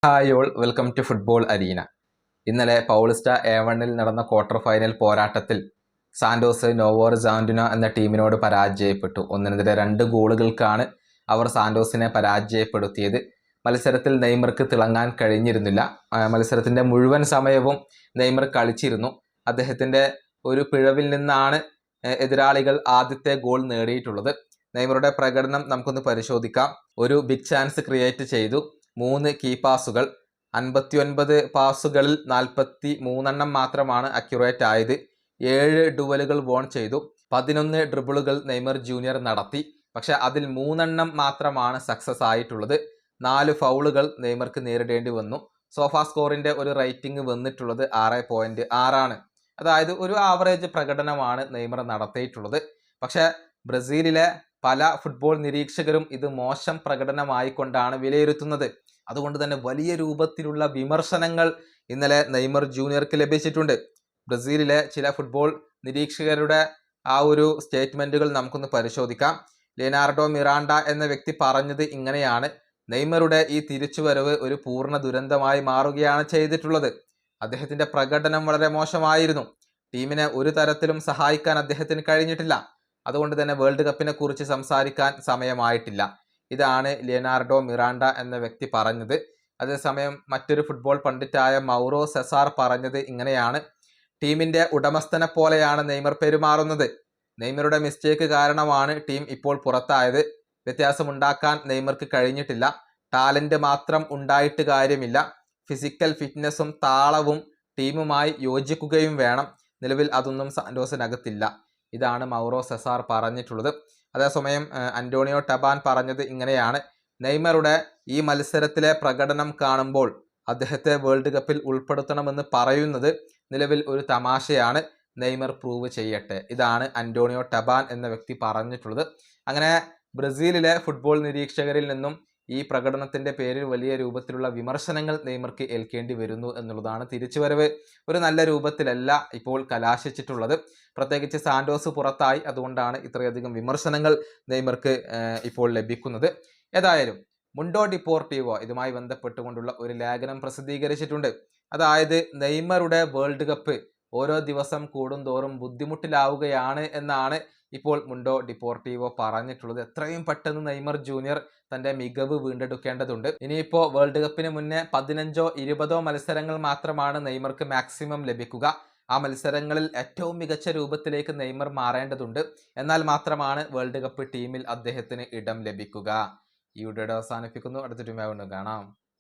Hi all, welcome to football arena. ഇന്നലെ Paulista A1-ൽ നടന്ന ക്വാർട്ടർ ഫൈനൽ പോരാട്ടത്തിൽ സാന്റോസ് നോവോർ സാന്റിനോ എന്ന ടീമിനോട് പരാജയപ്പെട്ടു. 1-2 ഗോളുകൾക്കാണ് അവർ സാന്റോസിനെ പരാജയപ്പെടുത്തിയത്. മത്സരത്തിൽ നെയ്മർക്ക് തിളങ്ങാൻ കഴിഞ്ഞിരുന്നില്ല. മത്സരത്തിൻ്റെ മുഴുവൻ സമയവും നെയ്മർ കളിച്ചിരുന്നു. അദ്ദേഹത്തിൻ്റെ ഒരു പിഴവിൽ നിന്നാണ് എതിരാളികൾ ആദ്യത്തെ ഗോൾ നേടിയിട്ടുള്ളത്. നെയ്മറുടെ പ്രകടനം നമുക്കൊന്ന് പരിശോധിക്കാം. ഒരു ബിഗ് ചാൻസ് ക്രിയേറ്റ് ചെയ്തു, 3 കീ പാസുകൾ, 59 പാസുകളിൽ 43 മാത്രമാണ് അക്യുറേറ്റ് ആയത്. 7 ഡുവലുകൾ വോൺ ചെയ്തു, 11 ഡ്രിബിളുകൾ നെയ്മർ ജൂനിയർ നടത്തി. പക്ഷെ അതിൽ 3 മാത്രമാണ് സക്സസ് ആയിട്ടുള്ളത്. 4 ഫൗളുകൾ നെയ്മർക്ക് നേരിടേണ്ടി വന്നു. സോഫാ സ്കോറിൻ്റെ ഒരു റേറ്റിംഗ് വന്നിട്ടുള്ളത് 6.6 അതായത് ഒരു ആവറേജ് പ്രകടനമാണ് നെയ്മർ നടത്തിയിട്ടുള്ളത്. പക്ഷെ ബ്രസീലിലെ പല ഫുട്ബോൾ നിരീക്ഷകരും ഇത് മോശം പ്രകടനമായിക്കൊണ്ടാണ് വിലയിരുത്തുന്നത്. അതുകൊണ്ട് തന്നെ വലിയ രൂപത്തിലുള്ള വിമർശനങ്ങൾ ഇന്നലെ നെയ്മർ ജൂനിയർക്ക് ലഭിച്ചിട്ടുണ്ട്. ബ്രസീലിലെ ചില ഫുട്ബോൾ നിരീക്ഷകരുടെ ആ ഒരു സ്റ്റേറ്റ്മെൻറ്റുകൾ നമുക്കൊന്ന് പരിശോധിക്കാം. ലിയനാർഡോ മിറാണ്ട എന്ന വ്യക്തി പറഞ്ഞത് ഇങ്ങനെയാണ്: നെയ്മറുടെ ഈ തിരിച്ചുവരവ് ഒരു പൂർണ്ണ ദുരന്തമായി മാറുകയാണ് ചെയ്തിട്ടുള്ളത്. അദ്ദേഹത്തിൻ്റെ പ്രകടനം വളരെ മോശമായിരുന്നു. ടീമിനെ ഒരു തരത്തിലും സഹായിക്കാൻ അദ്ദേഹത്തിന് കഴിഞ്ഞിട്ടില്ല. അതുകൊണ്ട് തന്നെ വേൾഡ് കപ്പിനെ കുറിച്ച് സംസാരിക്കാൻ സമയമായിട്ടില്ല. ഇതാണ് ലിയനാർഡോ മിറാണ്ട എന്ന വ്യക്തി പറഞ്ഞത്. അതേസമയം മറ്റൊരു ഫുട്ബോൾ പണ്ഡിറ്റായ മൗറോ സെസാർ പറഞ്ഞത് ഇങ്ങനെയാണ്: ടീമിൻ്റെ ഉടമസ്ഥനെ പോലെയാണ് നെയ്മർ പെരുമാറുന്നത്. നെയ്മറുടെ മിസ്റ്റേക്ക് കാരണമാണ് ടീം ഇപ്പോൾ പുറത്തായത്. വ്യത്യാസമുണ്ടാക്കാൻ നെയ്മർക്ക് കഴിഞ്ഞിട്ടില്ല. ടാലൻറ്റ് മാത്രം ഉണ്ടായിട്ട് കാര്യമില്ല. ഫിസിക്കൽ ഫിറ്റ്നസ്സും താളവും ടീമുമായി യോജിക്കുകയും വേണം. നിലവിൽ അതൊന്നും സാന്റോസിനകത്തില്ല. ഇതാണ് മൗറോ സെസാർ പറഞ്ഞിട്ടുള്ളത്. അതേസമയം അന്റോണിയോ ടബാൻ പറഞ്ഞത് ഇങ്ങനെയാണ്: നെയ്മറുടെ ഈ മത്സരത്തിലെ പ്രകടനം കാണുമ്പോൾ അദ്ദേഹത്തെ വേൾഡ് കപ്പിൽ ഉൾപ്പെടുത്തണമെന്ന് പറയുന്നത് നിലവിൽ ഒരു തമാശയാണ്. നെയ്മർ പ്രൂവ് ചെയ്യട്ടെ. ഇതാണ് അന്റോണിയോ ടബാൻ എന്ന വ്യക്തി പറഞ്ഞിട്ടുള്ളത്. അങ്ങനെ ബ്രസീലിലെ ഫുട്ബോൾ നിരീക്ഷകരിൽ നിന്നും ഈ പ്രകടനത്തിൻ്റെ പേരിൽ വലിയ രൂപത്തിലുള്ള വിമർശനങ്ങൾ നെയ്മർക്ക് ഏൽക്കേണ്ടി വരുന്നു എന്നുള്ളതാണ്. തിരിച്ചുവരവ് ഒരു നല്ല രൂപത്തിലല്ല ഇപ്പോൾ കലാശിച്ചിട്ടുള്ളത്. പ്രത്യേകിച്ച് സാന്റോസ് പുറത്തായി. അതുകൊണ്ടാണ് ഇത്രയധികം വിമർശനങ്ങൾ നെയ്മർക്ക് ഇപ്പോൾ ലഭിക്കുന്നത്. ഏതായാലും മുണ്ടോ ഡിപ്പോർട്ടീവോ ഇതുമായി ബന്ധപ്പെട്ടുകൊണ്ടുള്ള ഒരു ലേഖനം പ്രസിദ്ധീകരിച്ചിട്ടുണ്ട്. അതായത് നെയ്മറുടെ വേൾഡ് കപ്പ് ഓരോ ദിവസം കൂടുന്തോറും ബുദ്ധിമുട്ടിലാവുകയാണ് എന്നാണ് ഇപ്പോൾ മുണ്ടോ ഡിപ്പോർട്ടീവോ പറഞ്ഞിട്ടുള്ളത്. എത്രയും പെട്ടെന്ന് നെയ്മർ ജൂനിയർ തൻ്റെ മികവ് വീണ്ടെടുക്കേണ്ടതുണ്ട്. ഇനിയിപ്പോൾ വേൾഡ് കപ്പിന് മുന്നേ 15-20 മത്സരങ്ങൾ മാത്രമാണ് നെയ്മർക്ക് മാക്സിമം ലഭിക്കുക. ആ മത്സരങ്ങളിൽ ഏറ്റവും മികച്ച രൂപത്തിലേക്ക് നെയ്മർ മാറേണ്ടതുണ്ട്. എന്നാൽ മാത്രമാണ് വേൾഡ് കപ്പ് ടീമിൽ അദ്ദേഹത്തിന് ഇടം ലഭിക്കുക. ഈ വീഡിയോ അവസാനിപ്പിക്കുന്നു. അടുത്ത ടീമായി കാണാം.